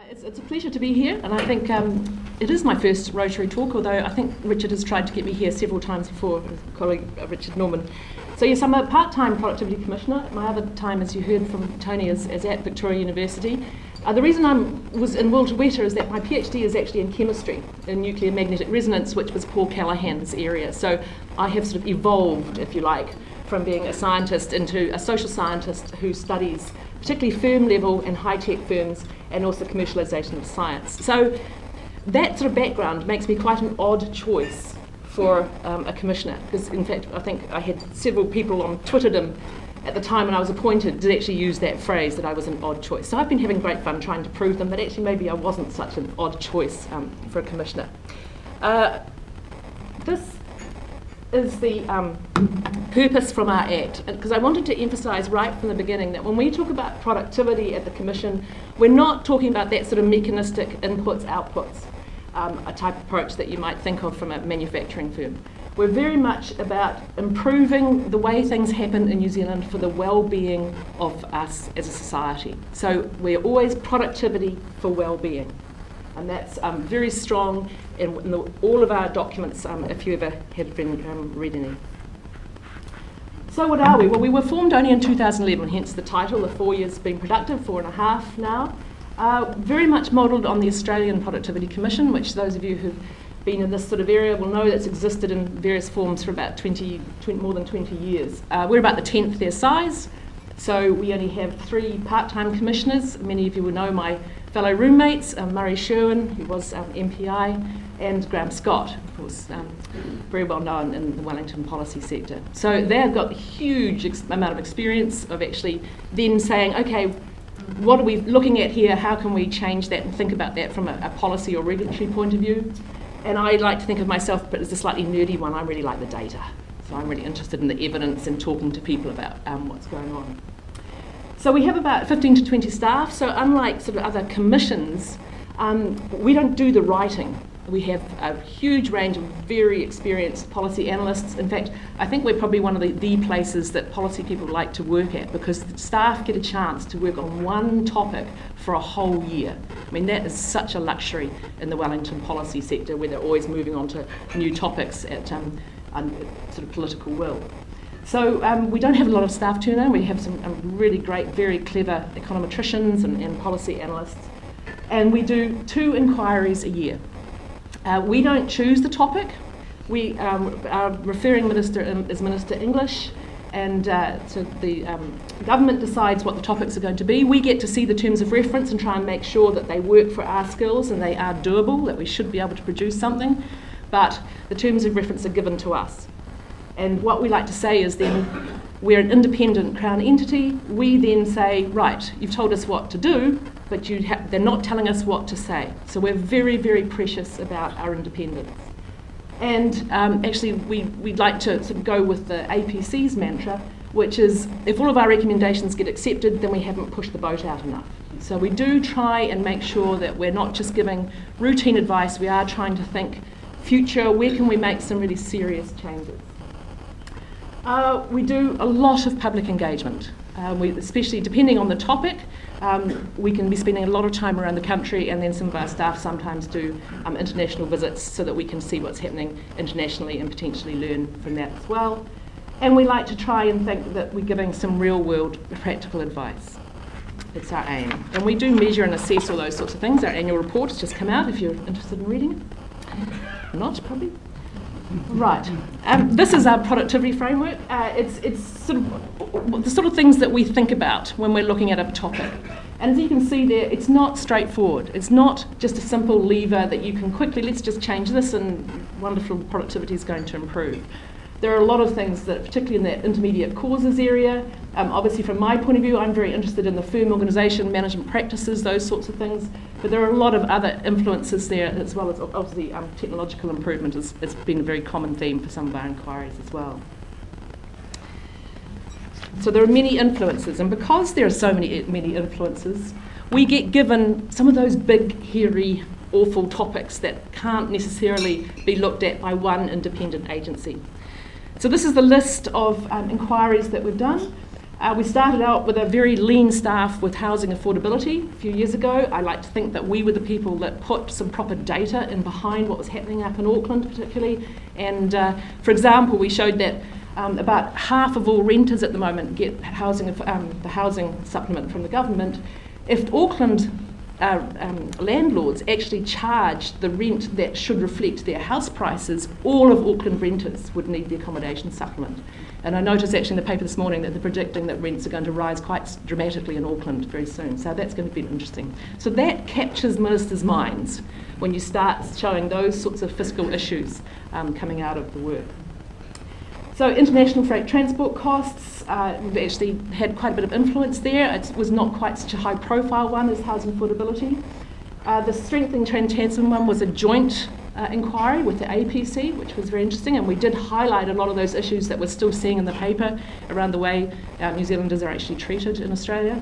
It's a pleasure to be here, and I think it is my first Rotary talk, although I think Richard has tried to get me here several times before, his colleague Richard Norman. So yes, I'm a part-time Productivity Commissioner. My other time, as you heard from Tony, is at Victoria University. The reason I was in Walter Wetter is that my PhD is actually in chemistry, in nuclear magnetic resonance, which was Paul Callahan's area. So I have sort of evolved, if you like, from being a scientist into a social scientist who studies particularly firm level and high-tech firms and also commercialisation of science. So that sort of background makes me quite an odd choice for a commissioner, because in fact I think I had several people on Twitterdom at the time when I was appointed did actually use that phrase, that I was an odd choice. So I've been having great fun trying to prove them that actually maybe I wasn't such an odd choice for a commissioner. This is the purpose from our Act, because I wanted to emphasise right from the beginning that when we talk about productivity at the Commission, we're not talking about that sort of mechanistic inputs, outputs, a type of approach that you might think of from a manufacturing firm. We're very much about improving the way things happen in New Zealand for the well-being of us as a society. So we're always productivity for well-being. And that's very strong in all of our documents, if you ever had been read any. So what are we? Well, we were formed only in 2011, hence the title, the 4 years being productive, 4.5 now. Very much modelled on the Australian Productivity Commission, which those of you who've been in this sort of area will know that's existed in various forms for about more than 20 years. We're about the 10th their size, so we only have 3 part-time commissioners. Many of you will know my fellow roommates, Murray Sherwin, who was MPI, and Graham Scott, of course, very well known in the Wellington policy sector. So they've got a huge amount of experience of actually then saying, okay, what are we looking at here? How can we change that and think about that from a policy or regulatory point of view? And I like to think of myself, but as a slightly nerdy one, I really like the data. So I'm really interested in the evidence and talking to people about what's going on. So we have about 15 to 20 staff. So unlike sort of other commissions, we don't do the writing. We have a huge range of very experienced policy analysts. In fact, I think we're probably one of the places that policy people like to work at, because the staff get a chance to work on one topic for a whole year. I mean, that is such a luxury in the Wellington policy sector, where they're always moving on to new topics at sort of political will. So we don't have a lot of staff turnover. We have some really great, very clever econometricians and policy analysts. And we do 2 inquiries a year. We don't choose the topic. Our referring minister is Minister English, and so the government decides what the topics are going to be. We get to see the terms of reference and try and make sure that they work for our skills and they are doable, that we should be able to produce something. But the terms of reference are given to us. And what we like to say is then, we're an independent Crown entity. We then say, right, you've told us what to do, but they're not telling us what to say. So we're very, very precious about our independence. And actually, we'd like to sort of go with the APC's mantra, which is, if all of our recommendations get accepted, then we haven't pushed the boat out enough. So we do try and make sure that we're not just giving routine advice, we are trying to think future, where can we make some really serious changes? We do a lot of public engagement, especially depending on the topic. We can be spending a lot of time around the country, and then some of our staff sometimes do international visits so that we can see what's happening internationally and potentially learn from that as well. And we like to try and think that we're giving some real-world practical advice. It's our aim. And we do measure and assess all those sorts of things. Our annual report has just come out, if you're interested in reading it. Not, probably. Right. This is our productivity framework. It's sort of the sort of things that we think about when we're looking at a topic. And as you can see there, it's not straightforward. It's not just a simple lever that you can quickly, let's just change this and wonderful productivity is going to improve. There are a lot of things that, particularly in that intermediate causes area, obviously from my point of view, I'm very interested in the firm organisation, management practices, those sorts of things. But there are a lot of other influences there, as well as obviously technological improvement has been a very common theme for some of our inquiries as well. So there are many influences, and because there are so many influences, we get given some of those big, hairy, awful topics that can't necessarily be looked at by one independent agency. So this is the list of inquiries that we've done. We started out with a very lean staff with housing affordability a few years ago. I like to think that we were the people that put some proper data in behind what was happening up in Auckland particularly. And for example, we showed that about half of all renters at the moment get the housing supplement from the government. If Auckland landlords actually charged the rent that should reflect their house prices, all of Auckland renters would need the accommodation supplement. And I noticed actually in the paper this morning that they're predicting that rents are going to rise quite dramatically in Auckland very soon. So that's going to be interesting. So that captures ministers' minds when you start showing those sorts of fiscal issues coming out of the work. So international freight transport costs, we've actually had quite a bit of influence there. It was not quite such a high profile one as housing affordability. The strengthening Trans-Tasman one was a joint inquiry with the APC, which was very interesting, and we did highlight a lot of those issues that we're still seeing in the paper around the way New Zealanders are actually treated in Australia.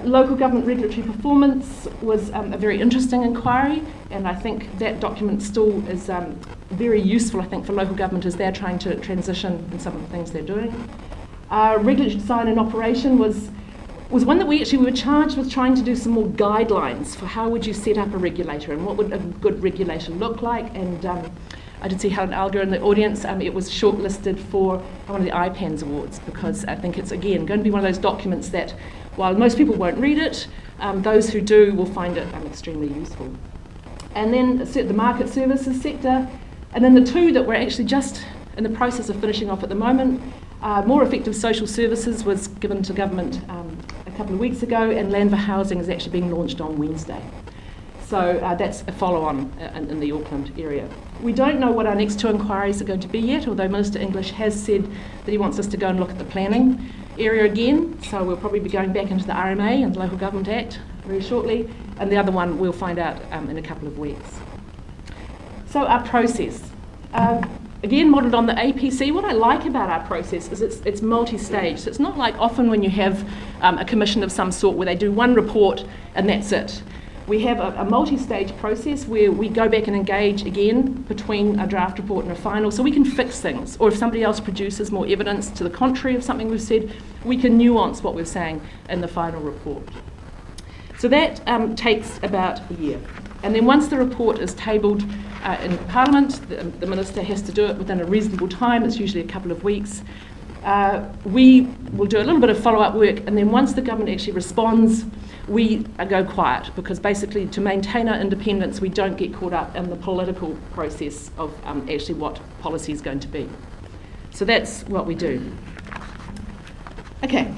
Local government regulatory performance was a very interesting inquiry, and I think that document still is very useful, I think, for local government as they're trying to transition in some of the things they're doing. Regulatory design and operation was one that we were charged with trying to do some more guidelines for how would you set up a regulator and what would a good regulator look like. And I did see Helen Alger in the audience. It was shortlisted for one of the IPANS awards because I think it's, again, going to be one of those documents that, while most people won't read it, those who do will find it extremely useful. And then the market services sector, and then the two that we're actually just in the process of finishing off at the moment. More effective social services was given to government a couple of weeks ago, and land for housing is actually being launched on Wednesday. So that's a follow-on in the Auckland area. We don't know what our next two inquiries are going to be yet, although Minister English has said that he wants us to go and look at the planning area again. So we'll probably be going back into the RMA and the Local Government Act very shortly, and the other one we'll find out in a couple of weeks. So our process. Again, modelled on the APC, what I like about our process is it's multi-stage. So it's not like often when you have a commission of some sort where they do one report and that's it. We have a multi-stage process where we go back and engage again between a draft report and a final, so we can fix things. Or if somebody else produces more evidence to the contrary of something we've said, we can nuance what we're saying in the final report. So that takes about a year. And then once the report is tabled in Parliament, the Minister has to do it within a reasonable time. It's usually a couple of weeks. We will do a little bit of follow-up work, and then once the government actually responds, we go quiet, because basically to maintain our independence, we don't get caught up in the political process of actually what policy is going to be. So that's what we do. Okay.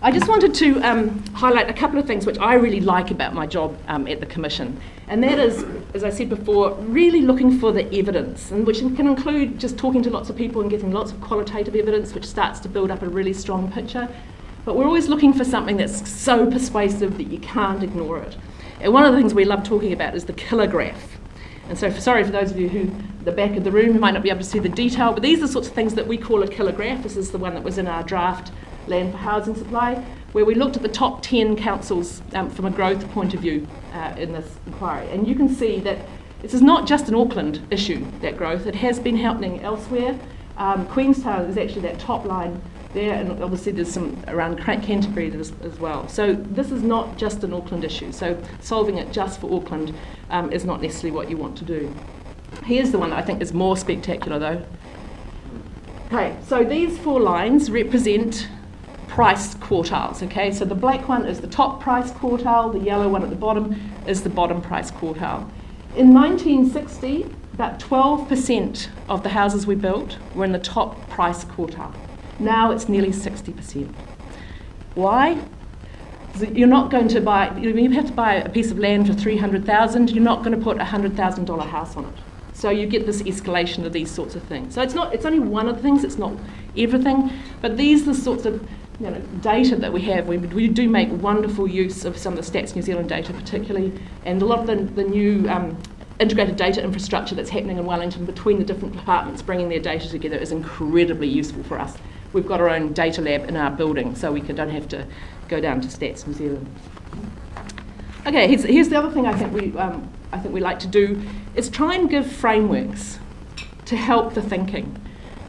I just wanted to highlight a couple of things which I really like about my job at the Commission. And that is, as I said before, really looking for the evidence, and which can include just talking to lots of people and getting lots of qualitative evidence, which starts to build up a really strong picture. But we're always looking for something that's so persuasive that you can't ignore it. And one of the things we love talking about is the kilograph. And so sorry for those of you who, the back of the room, who might not be able to see the detail, but these are the sorts of things that we call a kilograph. This is the one that was in our draft Land for Housing Supply, where we looked at the top 10 councils from a growth point of view in this inquiry. And you can see that this is not just an Auckland issue, that growth. It has been happening elsewhere. Queenstown is actually that top line there, and obviously there's some around Canterbury as well. So this is not just an Auckland issue. So solving it just for Auckland is not necessarily what you want to do. Here's the one that I think is more spectacular though. Okay, so these 4 lines represent price quartiles, okay? So the black one is the top price quartile, the yellow one at the bottom is the bottom price quartile. In 1960, about 12% of the houses we built were in the top price quartile. Now it's nearly 60%. Why? You're not going to buy, you have to buy a piece of land for $300,000, you're not going to put a $100,000 house on it. So you get this escalation of these sorts of things. So it's only one of the things, it's not everything, but these are the sorts of data that we have. We do make wonderful use of some of the Stats New Zealand data particularly, and a lot of the new integrated data infrastructure that's happening in Wellington between the different departments bringing their data together is incredibly useful for us. We've got our own data lab in our building, so we don't have to go down to Stats New Zealand. Okay, here's the other thing I think we like to do is try and give frameworks to help the thinking.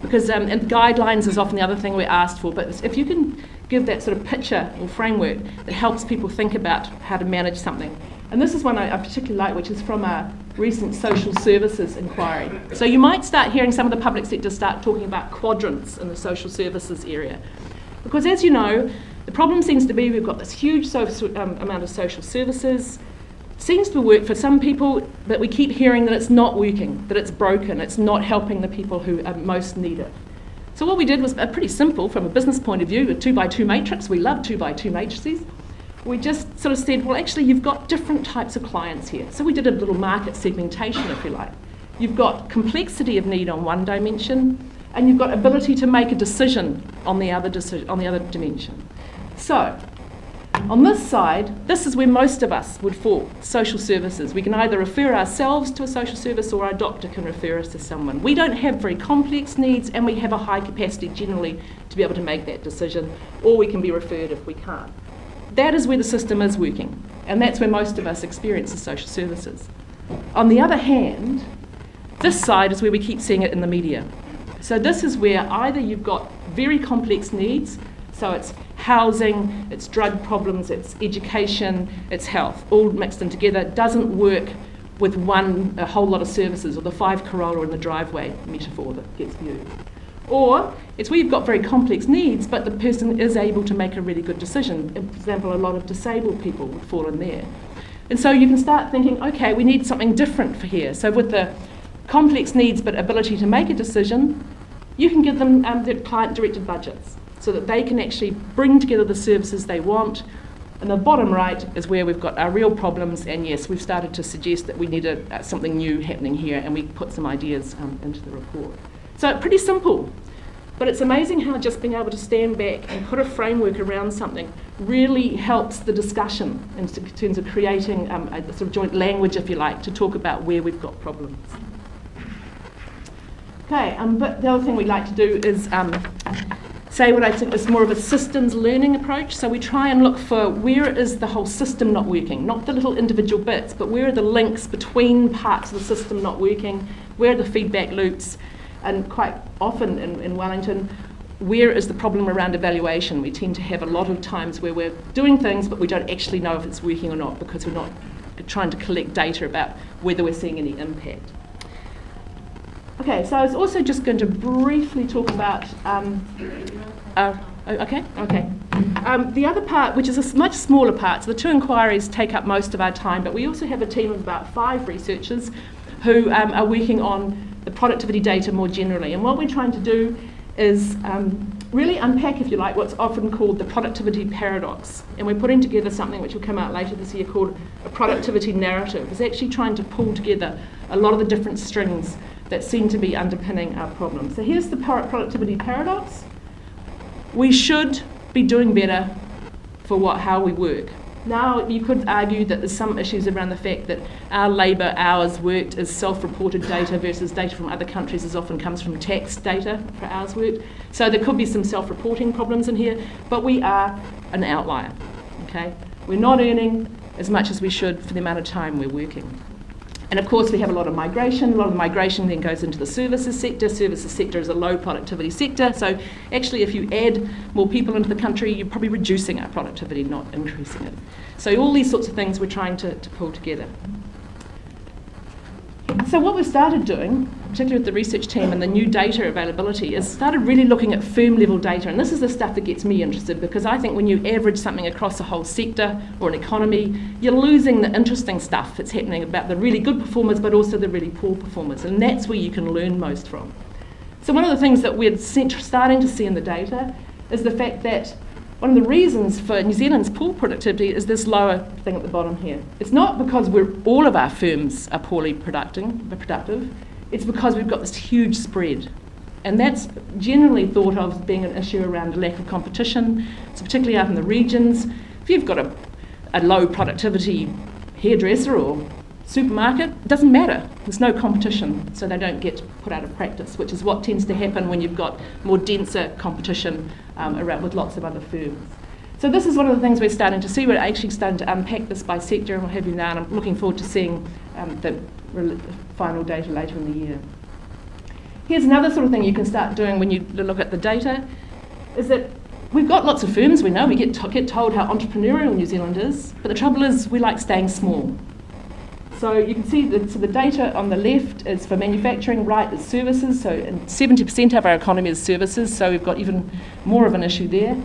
Because and guidelines is often the other thing we're asked for, but if you can give that sort of picture or framework that helps people think about how to manage something. And this is one I particularly like, which is from a recent social services inquiry. So you might start hearing some of the public sector start talking about quadrants in the social services area. Because as you know, the problem seems to be we've got this huge amount of social services. Seems to work for some people, but we keep hearing that it's not working, that it's broken, it's not helping the people who most need it. So what we did was pretty simple from a business point of view, a 2x2 matrix. We love 2x2 matrices. We just sort of said, well, actually, you've got different types of clients here. So we did a little market segmentation, if you like. You've got complexity of need on one dimension, and you've got ability to make a decision on the other dimension. So on this side, this is where most of us would fall, social services. We can either refer ourselves to a social service or our doctor can refer us to someone. We don't have very complex needs and we have a high capacity generally to be able to make that decision, or we can be referred if we can't. That is where the system is working, and that's where most of us experience the social services. On the other hand, this side is where we keep seeing it in the media. So this is where either you've got very complex needs, so it's housing, it's drug problems, it's education, it's health, all mixed in together. It doesn't work with a whole lot of services, or the 5 Corolla in the driveway metaphor that gets used. Or it's where you've got very complex needs, but the person is able to make a really good decision. For example, a lot of disabled people would fall in there. And so you can start thinking, okay, we need something different for here. So with the complex needs but ability to make a decision, you can give them the client-directed budgets, so that they can actually bring together the services they want. And the bottom right is where we've got our real problems, and yes, we've started to suggest that we need something new happening here, and we put some ideas into the report. So pretty simple, but it's amazing how just being able to stand back and put a framework around something really helps the discussion in terms of creating a sort of joint language, if you like, to talk about where we've got problems. Okay, but the other thing we like to do is say what I think is more of a systems learning approach. So we try and look for where is the whole system not working, not the little individual bits, but where are the links between parts of the system not working, where are the feedback loops, and quite often in Wellington, where is the problem around evaluation? We tend to have a lot of times where we're doing things, but we don't actually know if it's working or not because we're not trying to collect data about whether we're seeing any impact. Okay, so I was also just going to briefly talk about the other part, which is a much smaller part. So the 2 inquiries take up most of our time, but we also have a team of about 5 researchers who are working on the productivity data more generally. And what we're trying to do is really unpack, if you like, what's often called the productivity paradox. And we're putting together something which will come out later this year called a productivity narrative. It's actually trying to pull together a lot of the different strings that seem to be underpinning our problem. So here's the productivity paradox. We should be doing better for how we work. Now, you could argue that there's some issues around the fact that our labour hours worked is self-reported data versus data from other countries as often comes from tax data for hours worked. So there could be some self-reporting problems in here, but we are an outlier, okay? We're not earning as much as we should for the amount of time we're working. And of course we have a lot of migration. A lot of the migration then goes into the services sector. Services sector is a low productivity sector. So actually if you add more people into the country, you're probably reducing our productivity, not increasing it. So all these sorts of things we're trying to pull together. So what we've started doing, particularly with the research team and the new data availability, is started really looking at firm level data. And this is the stuff that gets me interested, because I think when you average something across a whole sector or an economy, you're losing the interesting stuff that's happening about the really good performers but also the really poor performers. And that's where you can learn most from. So one of the things that we're starting to see in the data is the fact that one of the reasons for New Zealand's poor productivity is this lower thing at the bottom here. It's not because all of our firms are poorly productive, it's because we've got this huge spread. And that's generally thought of as being an issue around a lack of competition, so particularly out in the regions. If you've got a low productivity hairdresser or supermarket, it doesn't matter. There's no competition, so they don't get put out of practice, which is what tends to happen when you've got more denser competition around with lots of other firms. So this is one of the things we're starting to see. We're actually starting to unpack this by sector and what have you now, and I'm looking forward to seeing the final data later in the year. Here's another sort of thing you can start doing when you look at the data, is that we've got lots of firms, we know, we get told how entrepreneurial New Zealand is, but the trouble is we like staying small. So you can see that the data on the left is for manufacturing, right is services, so 70% of our economy is services, so we've got even more of an issue there.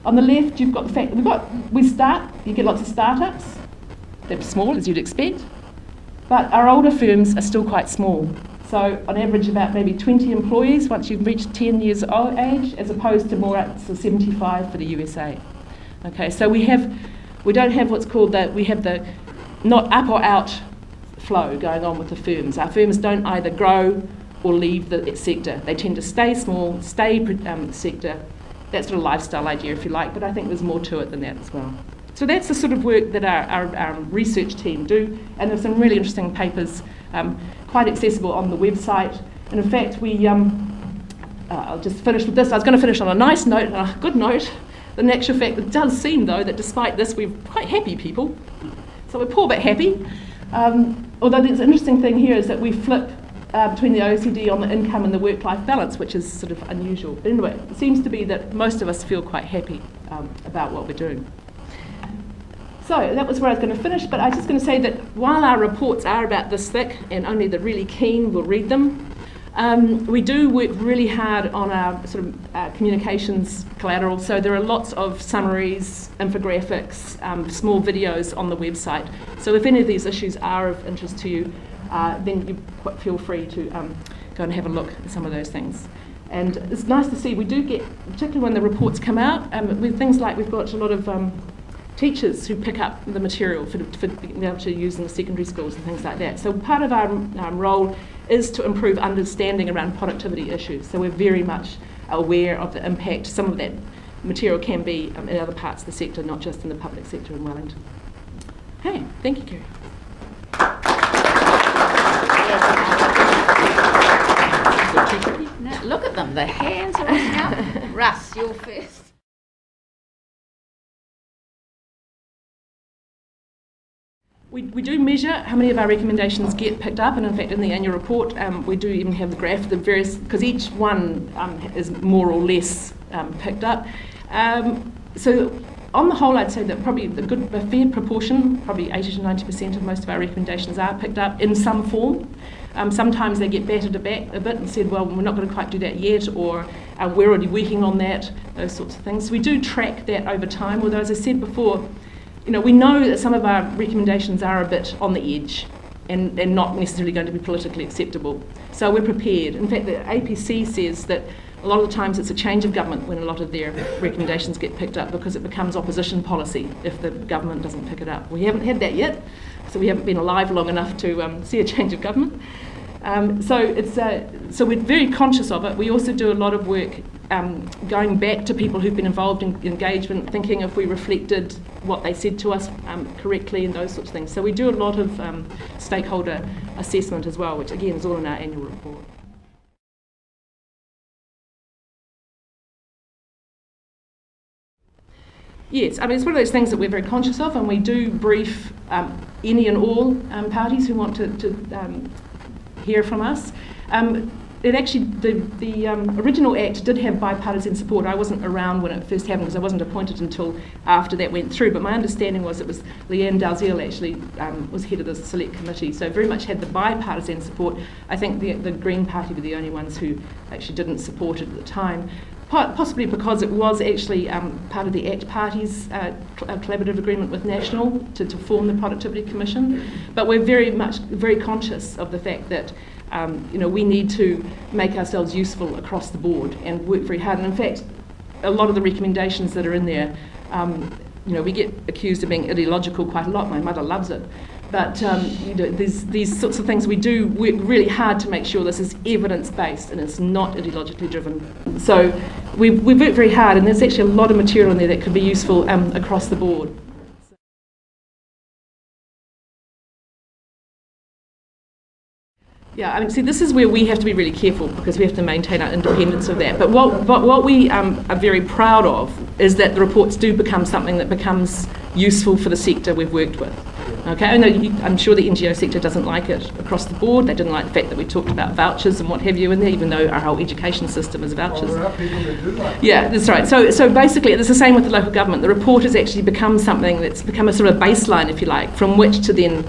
On the left, you've got the fact that you get lots of startups. They're small, as you'd expect, but our older firms are still quite small. So on average about maybe 20 employees once you've reached 10 years old age, as opposed to more at 75 for the USA. Okay, so we don't have what's called we have the not up or out flow going on with the firms. Our firms don't either grow or leave the sector. They tend to stay small, stay sector. That's sort of lifestyle idea, if you like, but I think there's more to it than that as well. So that's the sort of work that our research team do, and there's some really interesting papers, quite accessible on the website. And in fact, I'll just finish with this. I was going to finish on a nice note, a good note. In actual fact, it does seem, though, that despite this, we're quite happy people. So we're poor but happy. Although the interesting thing here is that we flip between the OECD on the income and the work-life balance, which is sort of unusual. But anyway, it seems to be that most of us feel quite happy about what we're doing. So that was where I was going to finish, but I was just going to say that while our reports are about this thick, and only the really keen will read them, we do work really hard on our sort of communications collateral. So there are lots of summaries, infographics, small videos on the website. So if any of these issues are of interest to you, then you feel free to go and have a look at some of those things. And it's nice to see we do get, particularly when the reports come out, with things like we've got a lot of teachers who pick up the material for being able to use in the secondary schools and things like that. So part of our role is to improve understanding around productivity issues. So we're very much aware of the impact some of that material can be in other parts of the sector, not just in the public sector in Wellington. Okay, thank you, Kerry. Now, look at them, the hands are up. Russ, you're first. We do measure how many of our recommendations get picked up, and in fact in the annual report we do even have the graph of the various, because each one is more or less picked up. So on the whole I'd say that probably a fair proportion, probably 80 to 90% of most of our recommendations are picked up in some form. Sometimes they get battered a bit and said, well, we're not going to quite do that yet, or we're already working on that, those sorts of things. So we do track that over time, although as I said before, we know that some of our recommendations are a bit on the edge and not necessarily going to be politically acceptable. So we're prepared. In fact, the APC says that a lot of the times it's a change of government when a lot of their recommendations get picked up, because it becomes opposition policy if the government doesn't pick it up. We haven't had that yet, so we haven't been alive long enough to see a change of government. So we're very conscious of it. We also do a lot of work going back to people who've been involved in engagement, thinking if we reflected what they said to us correctly and those sorts of things. So we do a lot of stakeholder assessment as well, which again is all in our annual report. Yes, I mean, it's one of those things that we're very conscious of, and we do brief any and all parties who want to hear from us. It actually, the original Act did have bipartisan support. I wasn't around when it first happened because I wasn't appointed until after that went through, but my understanding was it was Leanne Dalziel actually was head of the select committee, so very much had the bipartisan support. I think the Green Party were the only ones who actually didn't support it at the time. Possibly because it was actually part of the ACT Party's collaborative agreement with National to form the Productivity Commission. But we're very conscious of the fact that we need to make ourselves useful across the board and work very hard. And in fact, a lot of the recommendations that are in there, we get accused of being ideological quite a lot. My mother loves it. But these sorts of things, we do work really hard to make sure this is evidence-based and it's not ideologically driven. So we've worked very hard, and there's actually a lot of material in there that could be useful across the board. Yeah, I mean, see, this is where we have to be really careful because we have to maintain our independence of that. But what we are very proud of is that the reports do become something that becomes useful for the sector we've worked with. Okay, I know I'm sure the NGO sector doesn't like it across the board. They didn't like the fact that we talked about vouchers and what have you in there, even though our whole education system is vouchers. Well, there are people that do like it. Yeah, that's right. So basically, it's the same with the local government. The report has actually become something that's become a sort of baseline, if you like, from which to then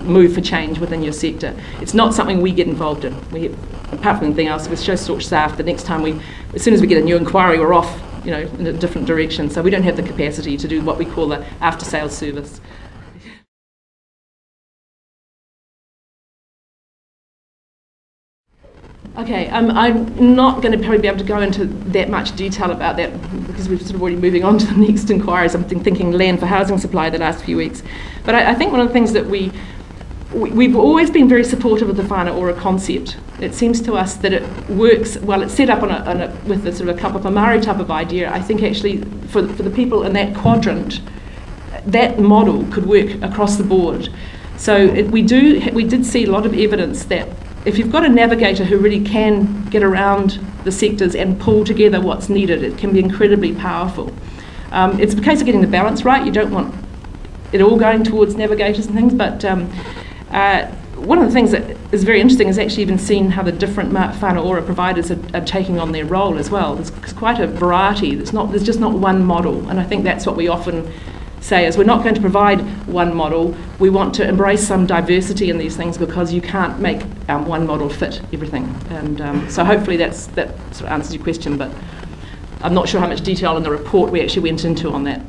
move for change within your sector. It's not something we get involved in. Apart from anything else, we're so short-staffed. The next time as soon as we get a new inquiry, we're off, in a different direction. So we don't have the capacity to do what we call the after-sales service. Okay, I'm not going to probably be able to go into that much detail about that because we're sort of already moving on to the next inquiries. I've been thinking land for housing supply the last few weeks. But I think one of the things that we've always been very supportive of the whānau ora concept. It seems to us that it works, well, it's set up with a sort of a kapa Māori type of idea. I think actually for the people in that quadrant, that model could work across the board. So we did see a lot of evidence that if you've got a navigator who really can get around the sectors and pull together what's needed, it can be incredibly powerful. It's a case of getting the balance right. You don't want it all going towards navigators and things, but one of the things that is very interesting is actually even seeing how the different whānau ora providers are taking on their role as well. There's quite a variety. There's just not one model, and I think that's what we often say is we're not going to provide one model. We want to embrace some diversity in these things because you can't make one model fit everything. And so hopefully that sort of answers your question, but I'm not sure how much detail in the report we actually went into on that.